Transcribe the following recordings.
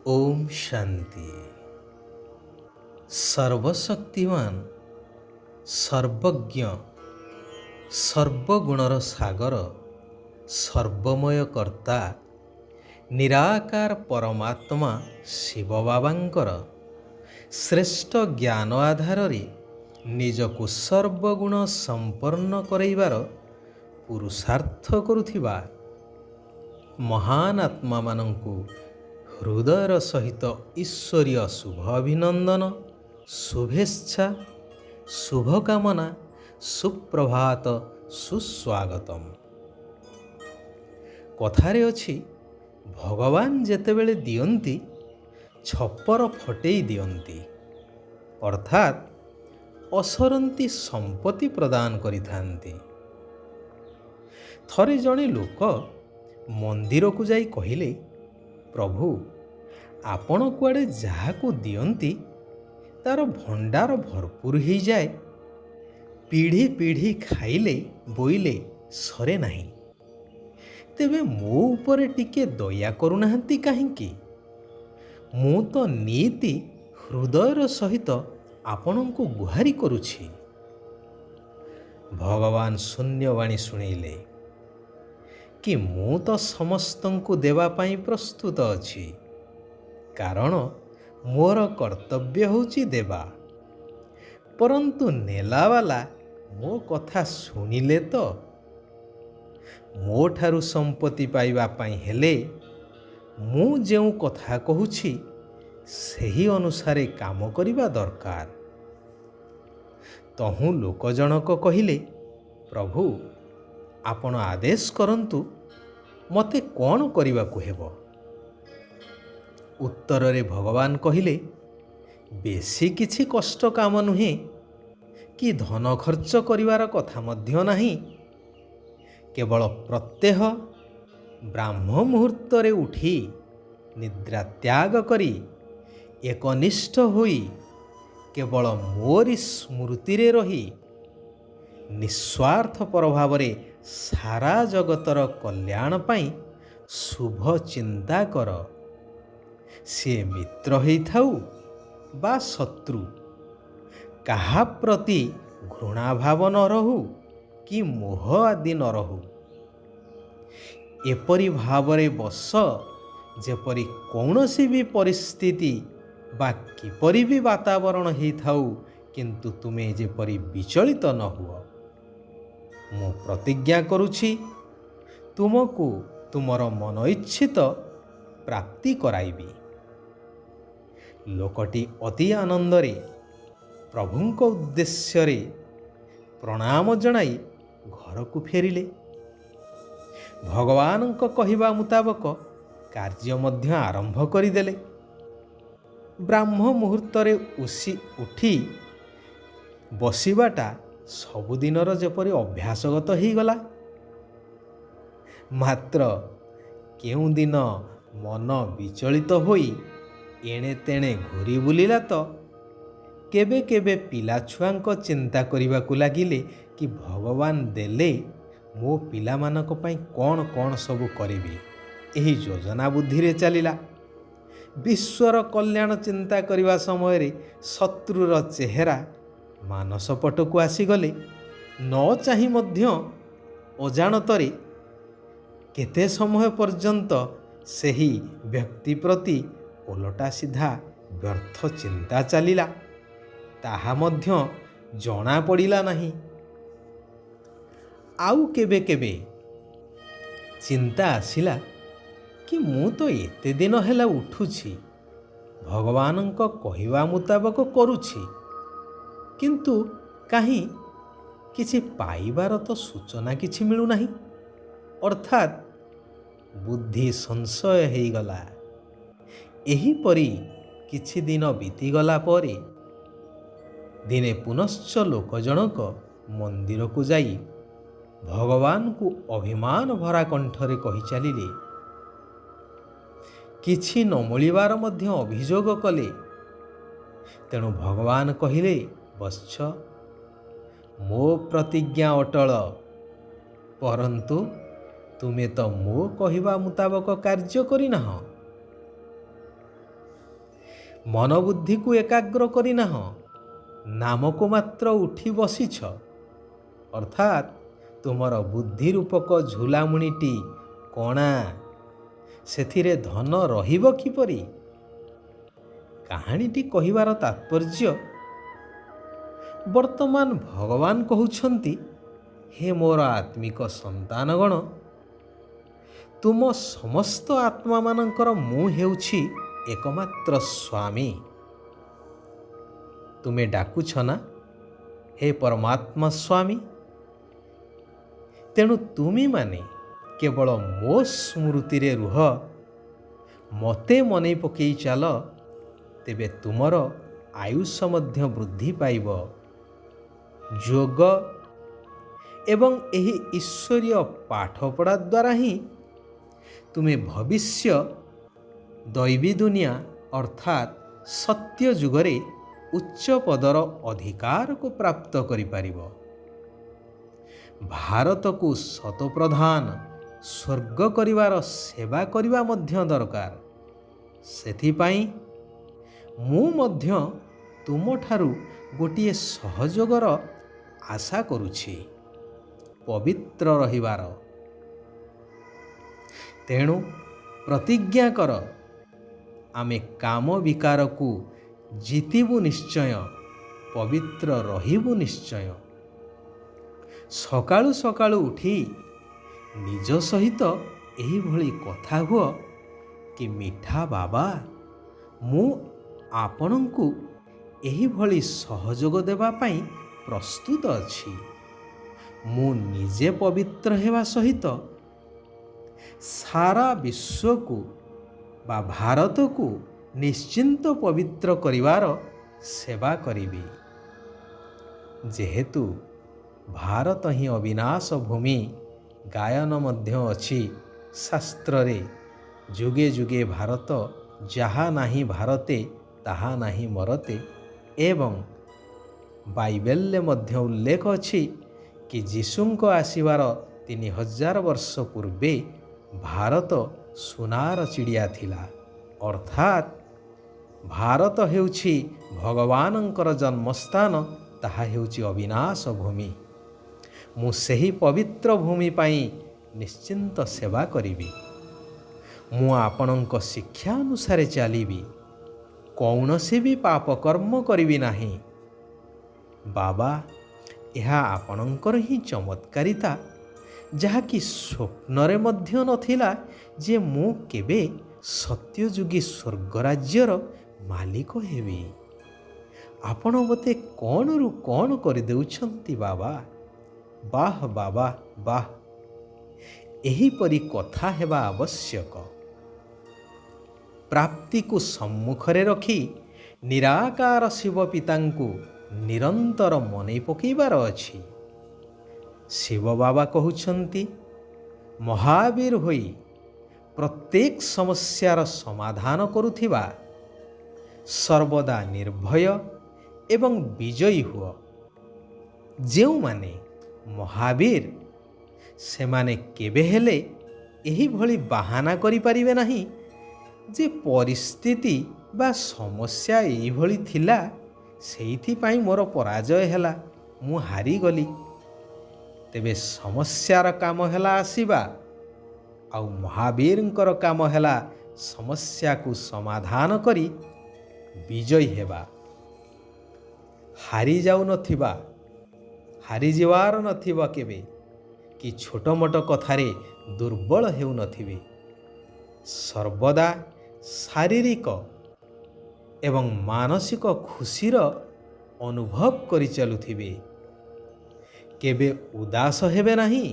ओम शांति। सर्वशक्तिमान, सर्वज्ञ, सर्वगुणर सागर, सर्वमय कर्ता निराकार परमात्मा शिव बाबांकर श्रेष्ठ ज्ञान आधार निजकु सर्वगुण संपन्न करैबार पुरुषार्थ करुथिबा महान आत्मा मानंकु हृदयर सहित ईश्वरीय शुभ अभिनंदन, शुभेच्छा, शुभकामना, सुप्रभात, सुस्वागतम। कथारे अछि भगवान जेतेबेले दियंती छप्पर फटेई दियंती, अर्थात असरंती संपत्ति प्रदान करिथांती। थरे जणे लोक मंदिर को जाई कहिले, प्रभु आपण कुआडे जाहाकू दियंती तार भंडार भरपूर हो जाए, पीढ़ी पीढ़ी खाइले बोइले सरे नहीं, तेबे मो उपरे टिके दया करुनाहांती काहींकी? मु तो नीति हृदयर सहित आपणंकु गुहारी करुछि। भगवान शून्यवाणी शुणेले कि मु तो समस्तंकु देवा पाई प्रस्तुत अछि, कारण मोर कर्तव्य होछि देवा। परंतु नेलावाला मो कथा शुणिले तो मो ठारु संपत्ति पाइबा पाई हेले मु जेउ कथा कहूछि सेही अनुसारे काम करिबा दरकार। तहु लोक जनक कहिले, प्रभु आपण आदेश करंतु, मते कौन करिबाकू हेबो? उत्तर रे भगवान कहिले, बेसी किछि कष्ट काम नुहे कि धन खर्च करिवार कथा मध्य नाही। केवल प्रत्यह ब्राह्म मुहूर्त रे उठी निद्रा त्याग करी एकनिष्ठ होई केवल मोरी स्मृति रे रही निस्वार्थ प्रभावरे सारा जगतर कल्याण पाई शुभ चिंता कर। से मित्र होई थाउ बा शत्रु, काहा प्रति घृणा भाव न रहु कि मोह आदि न रहु। एपरि भावरे बस जेपरि कौनसी भी परिस्थिति बा किपरि भी वातावरण ही थाउ, किंतु तुमे जेपरि विचलित न हुआ। मु प्रतिज्ञा करुछि तुमको तुमर मन इच्छित प्राप्ति कराइबी। लोकटी अति आनंदरे प्रभुंक उद्देश्य रे प्रणाम जणाई घर को फेरिले। भगवानंक कहिबा मुताबक कार्य मध्य आरंभ करिदेले। ब्राह्म मुहूर्त रे उठी बसिबाटा सबुदिनर जेपरि अभ्यासगत ही गला। मात्र केउ दिन मन विचलित होई एणे तेणे घूरी बुलिला तो केबे केबे पिला छुआंक चिंता करिबाकू लागिले कि भगवान देले मो पिला मानक पई कौन कौन सबु करिबी। एही योजना बुद्धि रे चलिला। विश्वर कल्याण चिंता करिबा समय रे शत्रुर चेहरा मानस पटकू आसीगले। न चाही मध्य अजाणतरे केते समय पर्यंत सेही व्यक्ति प्रति ओलटा सीधा व्यर्थ चिंता चलिला, ताहा मध्य जଣା पड़िला नहीं। आउ केबे केबे चिंता आसिला कि मु तो एते दिन हेला उठुछि, भगवानंक कहिबा मुताबक करुछि, किंतु काहीं किछि पाइबार तो सूचना किछि मिलु नाही। अर्थात बुद्धि संशय हेई गला। एही परी किछि दिन बीतीगला परे दिने पुनश्च लोक जनक मंदिर को जाई भगवान को अभिमान भरा कंठरे कहि चलिले। किछि न मिलिबार मध्य अभियोग कले। तेणु भगवान कहिले, वत्स मो प्रतिज्ञा अटल, परंतु तुमे तो मो कहिबा मुताबक कार्य करिनाह। ମନବୁଦ୍ଧିକୁ ଏକାଗ୍ର କରିନାହଁ, ନାମକୁ ମାତ୍ର ଉଠି ବସିଛ। ଅର୍ଥାତ୍ ତୁମର ବୁଦ୍ଧି ରୂପକ ଝୁଲାମୁଣିଟି କଣା, ସେଥିରେ ଧନ ରହିବ କିପରି? କାହାଣୀଟି କହିବାର ତାତ୍ପର୍ଯ୍ୟ, ବର୍ତ୍ତମାନ ଭଗବାନ କହୁଛନ୍ତି, ହେ ମୋର ଆତ୍ମିକ ସନ୍ତାନଗଣ, ତୁମ ସମସ୍ତ ଆତ୍ମାମାନଙ୍କର ମୁଁ ହେଉଛି ଏକମାତ୍ର ସ୍ୱାମୀ। ତୁମେ ଡାକୁଛ ନା, ହେ ପରମାତ୍ମା ସ୍ୱାମୀ? ତେଣୁ ତୁମେମାନେ କେବଳ ମୋ ସ୍ମୃତିରେ ରୁହ, ମୋତେ ମନେ ପକାଇ ଚାଲ, ତେବେ ତୁମର ଆୟୁଷ ମଧ୍ୟ ବୃଦ୍ଧି ପାଇବ। ଯୋଗ ଏବଂ ଏହି ଈଶ୍ୱରୀୟ ପାଠପଢ଼ା ଦ୍ୱାରା ହିଁ ତୁମେ ଭବିଷ୍ୟ ଦୈବୀ ଦୁନିଆ ଅର୍ଥାତ୍ ସତ୍ୟ ଯୁଗରେ ଉଚ୍ଚ ପଦର ଅଧିକାରକୁ ପ୍ରାପ୍ତ କରିପାରିବ। ଭାରତକୁ ଶତପ୍ରଧାନ ସ୍ୱର୍ଗ କରିବାର ସେବା କରିବା ମଧ୍ୟ ଦରକାର। ସେଥିପାଇଁ ମୁଁ ମଧ୍ୟ ତୁମଠାରୁ ଗୋଟିଏ ସହଯୋଗର ଆଶା କରୁଛି, ପବିତ୍ର ରହିବାର। ତେଣୁ ପ୍ରତିଜ୍ଞା କର, ଆମେ କାମ ବିକାରକୁ ଜିତିବୁ ନିଶ୍ଚୟ, ପବିତ୍ର ରହିବୁ ନିଶ୍ଚୟ। ସକାଳୁ ସକାଳୁ ଉଠି ନିଜ ସହିତ ଏହିଭଳି କଥା ହୁଅ କି, ମିଠା ବାବା, ମୁଁ ଆପଣଙ୍କୁ ଏହିଭଳି ସହଯୋଗ ଦେବା ପାଇଁ ପ୍ରସ୍ତୁତ ଅଛି। ମୁଁ ନିଜେ ପବିତ୍ର ହେବା ସହିତ ସାରା ବିଶ୍ୱକୁ ବା ଭାରତକୁ ନିଶ୍ଚିନ୍ତ ପବିତ୍ର କରିବାର ସେବା କରିବି। ଯେହେତୁ ଭାରତ ହିଁ ଅବିନାଶ ଭୂମି, ଗାୟନ ମଧ୍ୟ ଅଛି ଶାସ୍ତ୍ରରେ, ଯୁଗେ ଯୁଗେ ଭାରତ, ଯାହା ନାହିଁ ଭାରତେ ତାହା ନାହିଁ ମରତେ। ଏବଂ ବାଇବେଲରେ ମଧ୍ୟ ଉଲ୍ଲେଖ ଅଛି କି ଯୀଶୁଙ୍କ ଆସିବାର 3000 ବର୍ଷ ପୂର୍ବେ ଭାରତ ସୁନାର ଚିଡ଼ିଆ ଥିଲା। ଅର୍ଥାତ୍ ଭାରତ ହେଉଛି ଭଗବାନଙ୍କର ଜନ୍ମସ୍ଥାନ, ତାହା ହେଉଛି ଅବିନାଶ ଭୂମି। ମୁଁ ସେହି ପବିତ୍ର ଭୂମି ପାଇଁ ନିଶ୍ଚିନ୍ତ ସେବା କରିବି। ମୁଁ ଆପଣଙ୍କ ଶିକ୍ଷା ଅନୁସାରେ ଚାଲିବି, କୌଣସି ବି ପାପ କର୍ମ କରିବି ନାହିଁ। ବାବା, ଏହା ଆପଣଙ୍କର ହିଁ ଚମତ୍କାରିତା, ଯାହାକି ସ୍ୱପ୍ନରେ ମଧ୍ୟ ନଥିଲା ଯେ ମୁଁ କେବେ ସତ୍ୟଯୁଗୀ ସ୍ୱର୍ଗରାଜ୍ୟର ମାଲିକ ହେବି। ଆପଣ ମୋତେ କ'ଣରୁ କ'ଣ କରିଦେଉଛନ୍ତି ବାବା। ବାଃ ବାବା ବାଃ, ଏହିପରି କଥା ହେବା ଆବଶ୍ୟକ। ପ୍ରାପ୍ତିକୁ ସମ୍ମୁଖରେ ରଖି ନିରାକାର ଶିବ ପିତାଙ୍କୁ ନିରନ୍ତର ମନେ ପକାଇବାର ଅଛି। ଶିବ ବାବା କହୁଛନ୍ତି, ମହାବୀର ହୋଇ ପ୍ରତ୍ୟେକ ସମସ୍ୟାର ସମାଧାନ କରୁଥିବା, ସର୍ବଦା ନିର୍ଭୟ ଏବଂ ବିଜୟୀ ହୁଅ। ଯେଉଁମାନେ ମହାବୀର, ସେମାନେ କେବେ ହେଲେ ଏହିଭଳି ବାହାନା କରିପାରିବେ ନାହିଁ ଯେ ପରିସ୍ଥିତି ବା ସମସ୍ୟା ଏଇଭଳି ଥିଲା, ସେଇଥିପାଇଁ ମୋର ପରାଜୟ ହେଲା, ମୁଁ ହାରିଗଲି। ତେବେ ସମସ୍ୟାର କାମ ହେଲା ଆସିବା, ଆଉ ମହାବୀରଙ୍କର କାମ ହେଲା ସମସ୍ୟାକୁ ସମାଧାନ କରି ବିଜୟୀ ହେବା। ହାରିଯିବାର ନଥିବ କେବେ, କି ଛୋଟ ମୋଟ କଥାରେ ଦୁର୍ବଳ ହେଉନଥିବେ। ସର୍ବଦା ଶାରୀରିକ ଏବଂ ମାନସିକ ଖୁସିର ଅନୁଭବ କରି ଚାଲୁଥିବେ। କେବେ ଉଦାସ ହେବେ ନାହିଁ,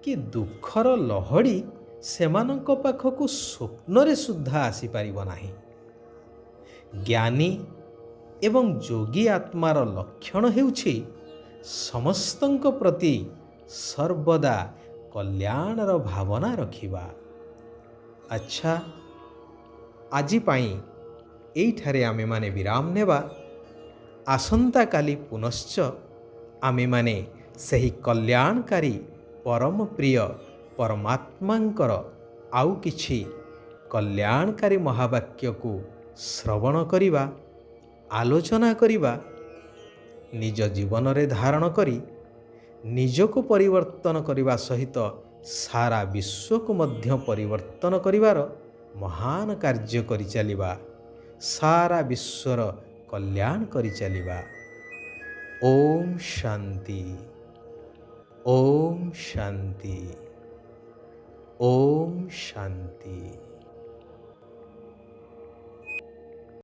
କି ଦୁଃଖର ଲହଡ଼ି ସେମାନଙ୍କ ପାଖକୁ ସ୍ୱପ୍ନରେ ସୁଦ୍ଧା ଆସିପାରିବ ନାହିଁ। ଜ୍ଞାନୀ ଏବଂ ଯୋଗୀ ଆତ୍ମାର ଲକ୍ଷଣ ହେଉଛି ସମସ୍ତଙ୍କ ପ୍ରତି ସର୍ବଦା କଲ୍ୟାଣର ଭାବନା ରଖିବା। ଆଚ୍ଛା, ଆଜି ପାଇଁ ଏଇଠାରେ ଆମେମାନେ ବିରାମ ନେବା। ଆସନ୍ତାକାଲି ପୁନଶ୍ଚ ଆମେମାନେ ସେହି କଲ୍ୟାଣକାରୀ ପରମ ପ୍ରିୟ ପରମାତ୍ମାଙ୍କର ଆଉ କିଛି କଲ୍ୟାଣକାରୀ ମହାବାକ୍ୟକୁ ଶ୍ରବଣ କରିବା, ଆଲୋଚନା କରିବା, ନିଜ ଜୀବନରେ ଧାରଣ କରି ନିଜକୁ ପରିବର୍ତ୍ତନ କରିବା ସହିତ ସାରା ବିଶ୍ୱକୁ ମଧ୍ୟ ପରିବର୍ତ୍ତନ କରିବାର ମହାନ କାର୍ଯ୍ୟ କରିଚାଲିବା, ସାରା ବିଶ୍ୱର କଲ୍ୟାଣ କରିଚାଲିବା। ଓମ୍ ଶାନ୍ତି, ଓମ୍ ଶାନ୍ତି, ଓମ୍ ଶାନ୍ତି।